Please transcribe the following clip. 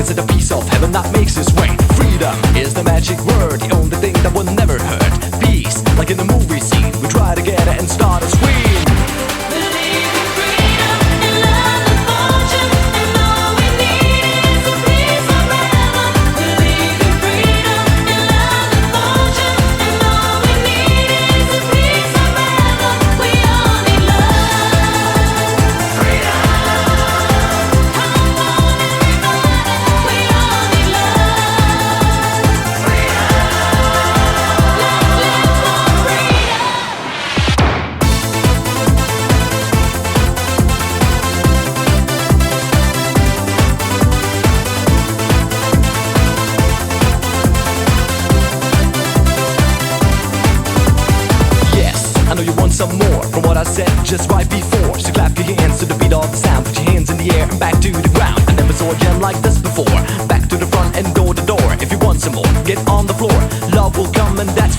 inside a piece of heaven that makes us sway. Freedom is the magic word, the only thing that will never hurt. Peace, like in the movie scene, we try to get it and start a scream. Believe in freedom and love and fortune, and all we need is a peace forever. Believe in freedom and love and fortune, and all we need is a peace forever. We all need love, freedom. Come on, everybody, we all need love, freedom. Let's live for freedom. Yes, I know you want some more from what I said just right before. So clap your hands to the beat of the sound, put your hands in the air and back to the ground. I never saw a jam like this before. Back to the front and door to door. If you want some more, get on the floor. Love will come and that